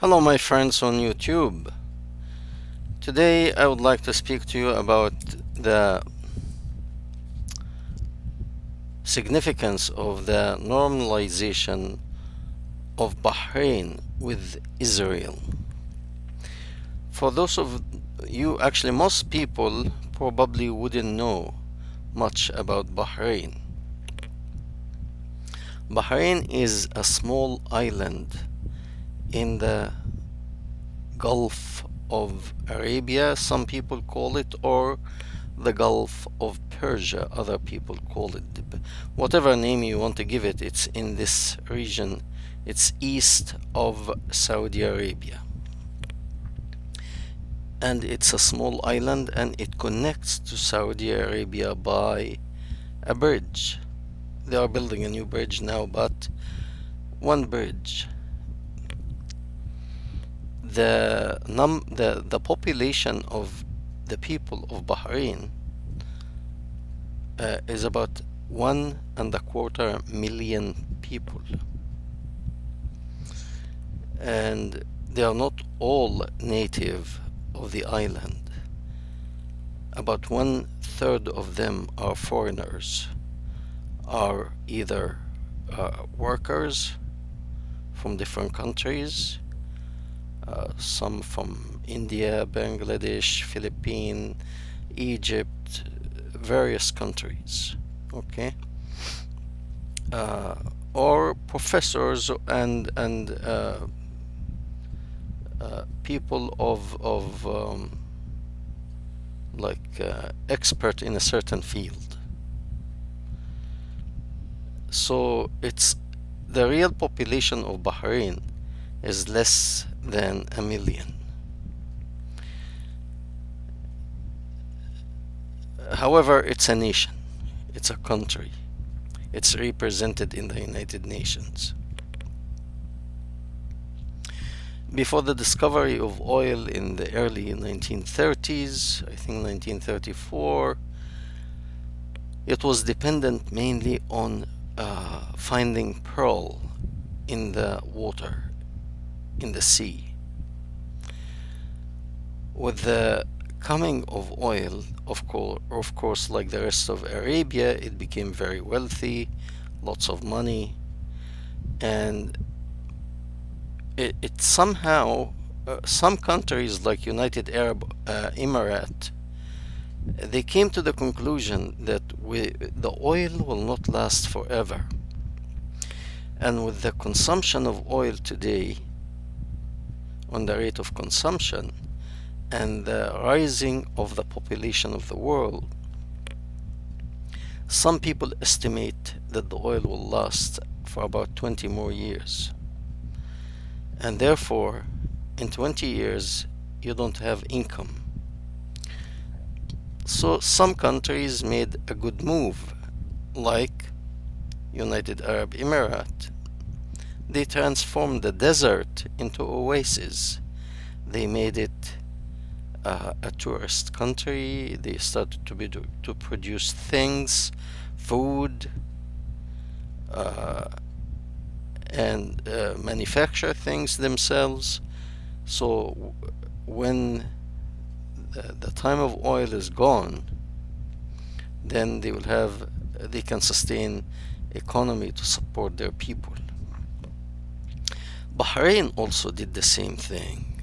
Hello, my friends on YouTube. Today, I would like to speak to you about the significance of the normalization of Bahrain with Israel. For those of you, actually, most people probably wouldn't know much about Bahrain. Bahrain is a small island in the Gulf of Arabia, some people call it, or the Gulf of Persia, other people call it. Whatever name you want to give it, it's in this region. It's east of Saudi Arabia. And it's a small island and it connects to Saudi Arabia by a bridge. They are building a new bridge now, but one bridge. The population of the people of Bahrain is about 1.25 million people, and they are not all native of the island. About 1/3 of them are foreigners, are either workers from different countries, some from India, Bangladesh, Philippines, Egypt, various countries, okay, or professors and people of expert in a certain field. So it's the real population of Bahrain is less than 1 million. However, it's a nation, it's a country, it's represented in the United Nations. Before the discovery of oil in the early 1930s, I think 1934, it was dependent mainly on finding pearl in the water, in the sea. With the coming of oil, of course, like the rest of Arabia, it became very wealthy, lots of money, and it somehow, some countries like United Arab Emirates, they came to the conclusion that the oil will not last forever. And with the consumption of oil today, on the rate of consumption, and the rising of the population of the world, some people estimate that the oil will last for about 20 more years. And therefore, in 20 years, you don't have income. So some countries made a good move, like United Arab Emirates. They transformed the desert into oasis. They made it a tourist country. They started to produce things, food, and manufacture things themselves. So when the time of oil is gone, then they can sustain economy to support their people. Bahrain also did the same thing.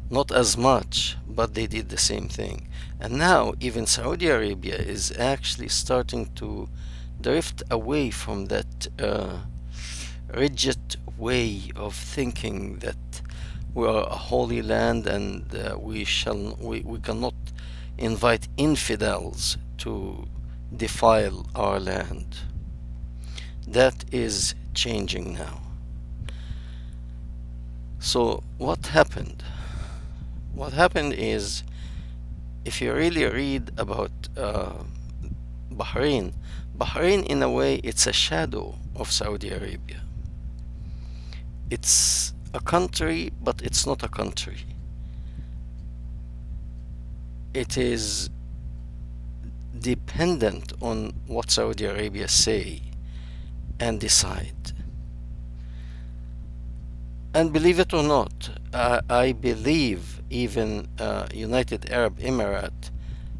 Not as much, but they did the same thing. And now even Saudi Arabia is actually starting to drift away from that rigid way of thinking that we are a holy land and we cannot invite infidels to defile our land. That is changing now. So what happened? What happened is, if you really read about Bahrain, Bahrain in a way it's a shadow of Saudi Arabia. It's a country, but it's not a country. It is dependent on what Saudi Arabia say and decide. And believe it or not, I believe even United Arab Emirates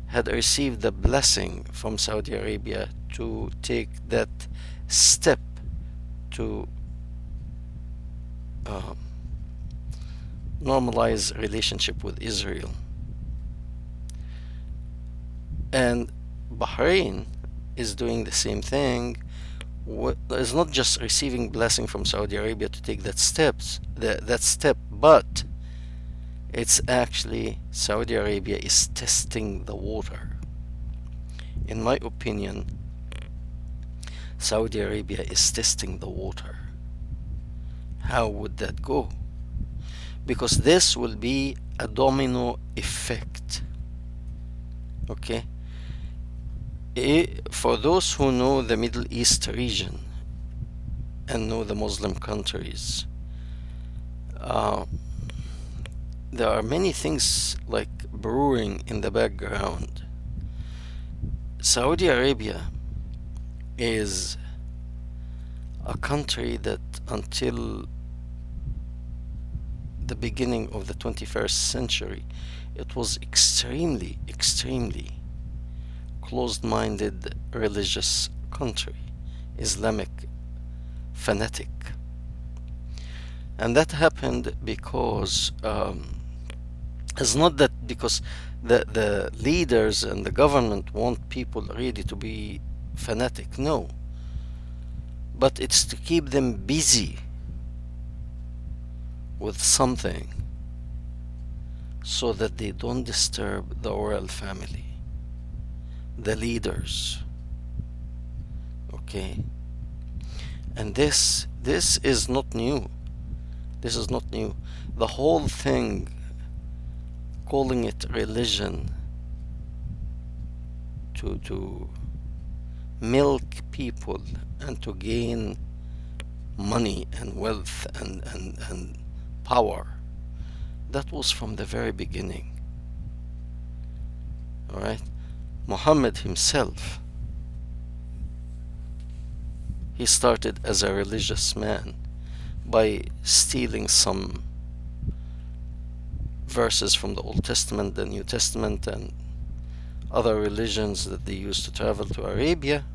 had received the blessing from Saudi Arabia to take that step to uh, normalize relationship with Israel. And Bahrain is doing the same thing. Is not just receiving blessing from Saudi Arabia to take that step, but it's actually Saudi Arabia is testing the water. In my opinion, Saudi Arabia is testing the water. How would that go? Because this will be a domino effect. Okay? For those who know the Middle East region and know the Muslim countries, there are many things like brewing in the background. Saudi Arabia is a country that until the beginning of the 21st century, it was extremely closed-minded religious country, Islamic fanatic. And that happened because it's not that because the leaders and the government want people really to be fanatic, no, but it's to keep them busy with something so that they don't disturb the royal family, the leaders. Okay? And this is not new. This is not new. The whole thing, calling it religion to milk people and to gain money and wealth and power, that was from the very beginning. All right? Muhammad himself, he started as a religious man by stealing some verses from the Old Testament, the New Testament, and other religions that they used to travel to Arabia,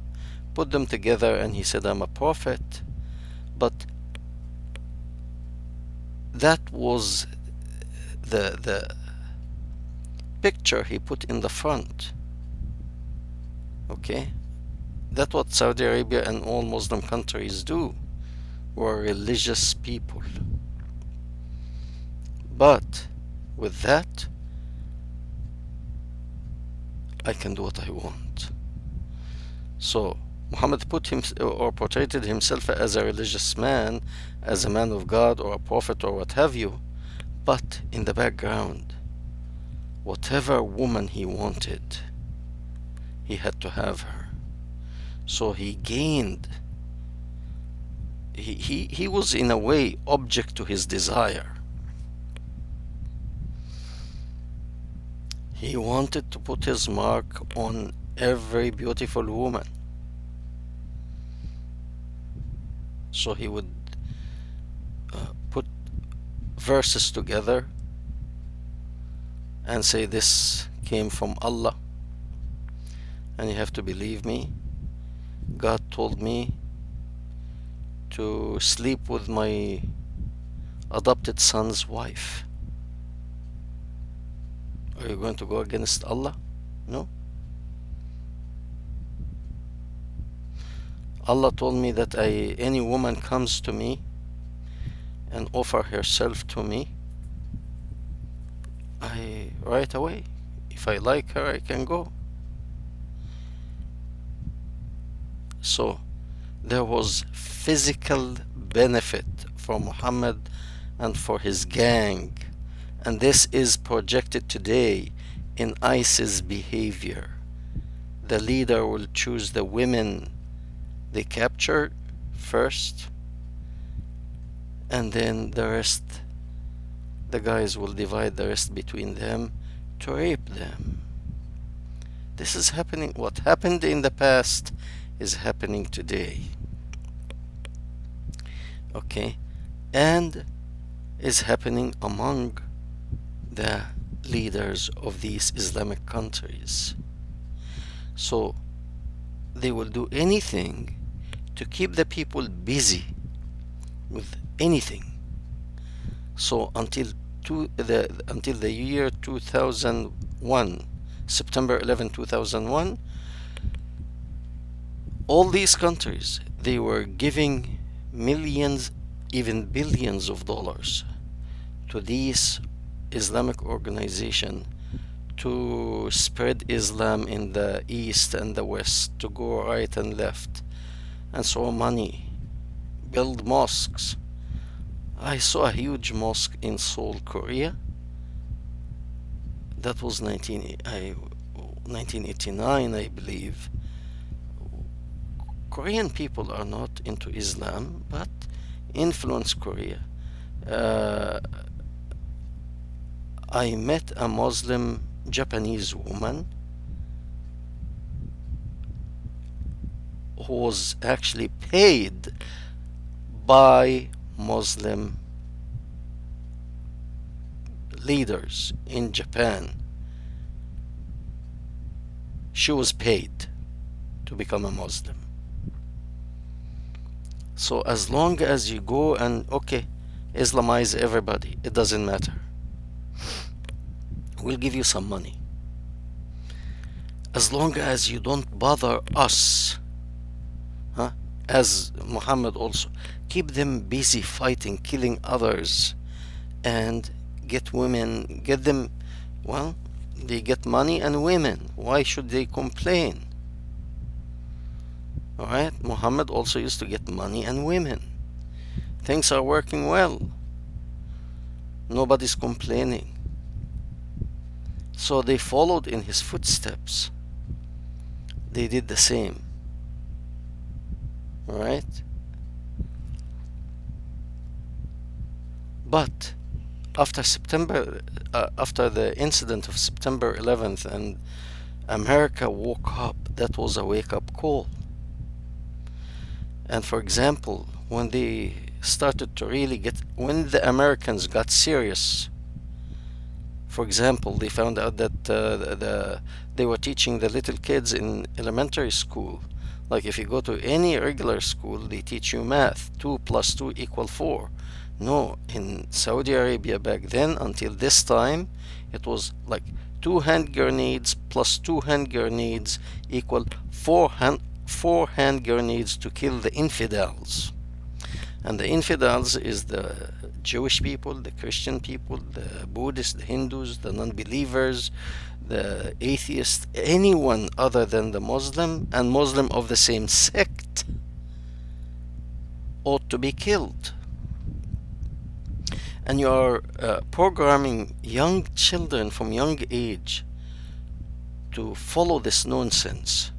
put them together, and he said, I'm a prophet. But that was the picture he put in the front. Okay? That's what Saudi Arabia and all Muslim countries do. We're religious people. But with that, I can do what I want. So Muhammad portrayed himself as a religious man, as a man of God or a prophet or what have you, but in the background, whatever woman he wanted, he had to have her. So he gained, he was in a way object to his desire. He wanted to put his mark on every beautiful woman. So he would put verses together and say, this came from Allah, and you have to believe me. God told me to sleep with my adopted son's wife. Are you going to go against Allah? No. Allah told me that any woman comes to me and offer herself to me, right away, if I like her, I can go. So there was physical benefit for Muhammad and for his gang, and this is projected today in ISIS behavior. The leader will choose the women they capture first, and then the rest, the guys will divide the rest between them to rape them. This is happening. What happened in the past is happening today. Okay? And is happening among the leaders of these Islamic countries. So they will do anything to keep the people busy with anything. So until the year 2001, September 11, 2001, all these countries, they were giving millions, even billions of dollars to these Islamic organization to spread Islam in the East and the West, to go right and left, and so money, build mosques. I saw a huge mosque in Seoul, Korea. That was 1989, I believe. Korean people are not into Islam, but influence Korea. I met a Muslim Japanese woman who was actually paid by Muslim leaders in Japan. She was paid to become a Muslim. So as long as you go and, okay, Islamize everybody, it doesn't matter. We'll give you some money. As long as you don't bother us, as Muhammad also, keep them busy fighting, killing others, and get women, get them, well, they get money and women. Why should they complain? Alright, Muhammad also used to get money and women. Things are working well. Nobody's complaining. So they followed in his footsteps. They did the same. Alright? But after after the incident of September 11th, and America woke up, that was a wake-up call. And for example, when they started to really when the Americans got serious, for example, they found out that they were teaching the little kids in elementary school, like if you go to any regular school, they teach you math, 2 plus 2 equal 4. No, in Saudi Arabia back then, until this time, it was like 2 hand grenades plus 2 hand grenades equal 4 hand grenades to kill the infidels. And the infidels is the Jewish people, the Christian people, the Buddhists, the Hindus, the non-believers, the atheists, anyone other than the Muslim and Muslim of the same sect ought to be killed. And you are programming young children from young age to follow this nonsense,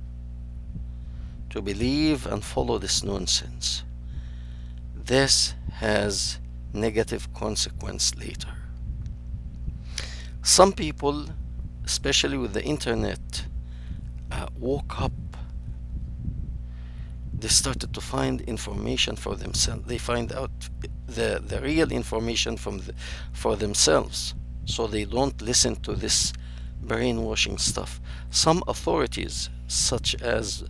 to believe and follow this nonsense. This has negative consequence later. Some people, especially with the internet, woke up. They started to find information for themselves. They find out the real information for themselves, so they don't listen to this brainwashing stuff. Some authorities, such as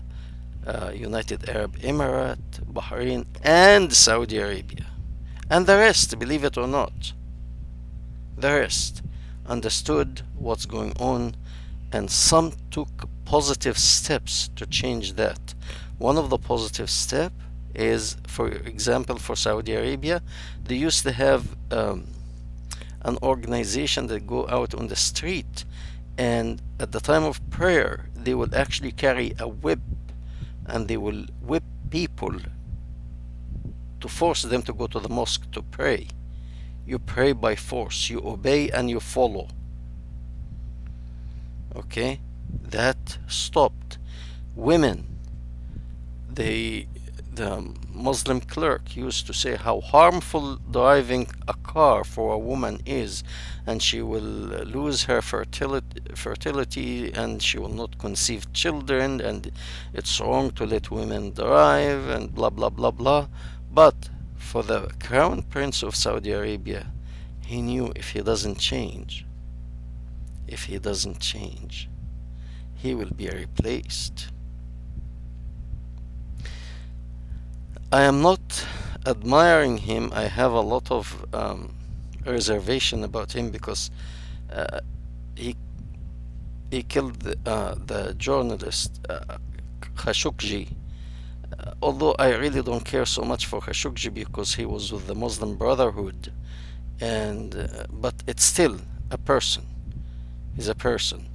United Arab Emirates, Bahrain, and Saudi Arabia, and the rest, believe it or not, the rest understood what's going on, and some took positive steps to change that. One of the positive steps is, for example, for Saudi Arabia, they used to have an organization that go out on the street, and at the time of prayer, they will actually carry a whip, and they will whip people to force them to go to the mosque to pray. You pray by force, you obey and you follow. Okay, that stopped. Women, the Muslim clerk used to say how harmful driving a car for a woman is, and she will lose her fertility and she will not conceive children, and it's wrong to let women drive, and blah blah blah blah. But for the crown prince of Saudi Arabia, He knew if he doesn't change, if he doesn't change, he will be replaced. I am not admiring him. I have a lot of reservation about him because uh, he he killed the journalist Khashoggi. Although I really don't care so much for Khashoggi because he was with the Muslim Brotherhood, and but it's still a person. He's a person.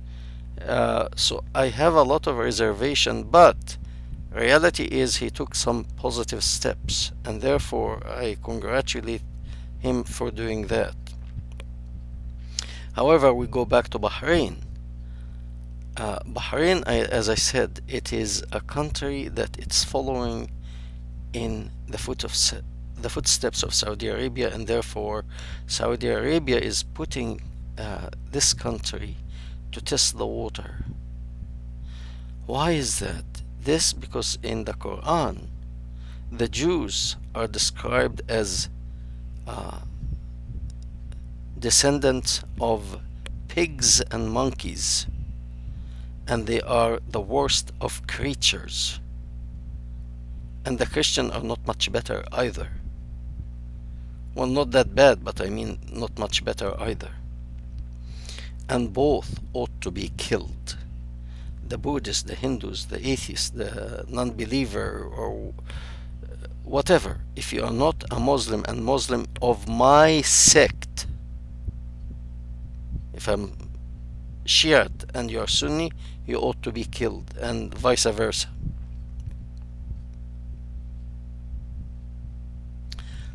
So I have a lot of reservation, but reality is he took some positive steps, and therefore I congratulate him for doing that. However, we go back to Bahrain. Bahrain, as I said, it is a country that it's following in the footsteps of Saudi Arabia, and therefore Saudi Arabia is putting this country to test the water. Why is that? This because in the Quran, the Jews are described as uh, descendants of pigs and monkeys, and they are the worst of creatures. And the Christians are not much better either. Well, not that bad, but I mean not much better either. And both ought to be killed. The Buddhists, the Hindus, the atheists, the non-believer, or whatever. If you are not a Muslim and Muslim of my sect, if I'm Shiite and you're Sunni, you ought to be killed, and vice versa.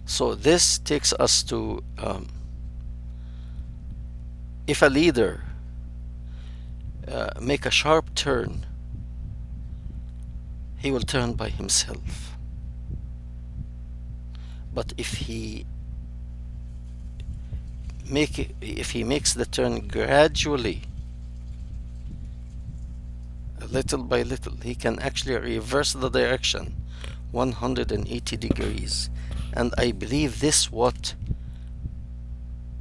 So this takes us to if a leader make a sharp turn, he will turn by himself. But if he makes the turn gradually, little by little, he can actually reverse the direction 180 degrees. And I believe this what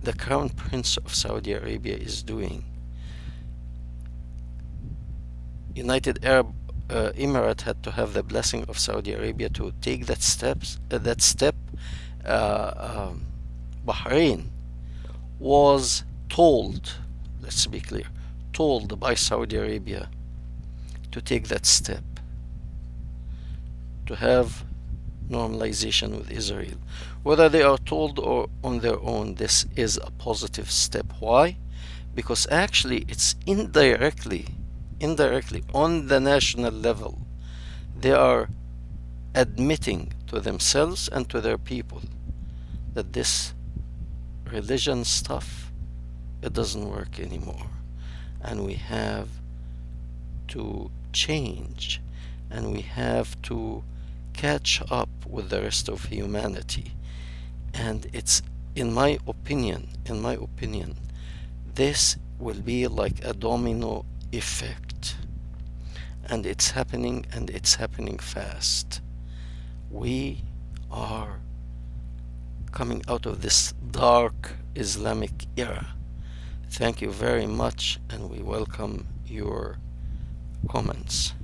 the Crown Prince of Saudi Arabia is doing. United Arab Emirate had to have the blessing of Saudi Arabia to take that step. Bahrain was told, let's be clear, told by Saudi Arabia to take that step, to have normalization with Israel. Whether they are told or on their own, this is a positive step. Why? Because actually it's indirectly on the national level, they are admitting to themselves and to their people that this religion stuff, it doesn't work anymore, and we have to change, and we have to catch up with the rest of humanity. And it's, in my opinion, this will be like a domino effect, and it's happening, and it's happening fast. We are coming out of this dark Islamic era. Thank you very much, and we welcome your comments.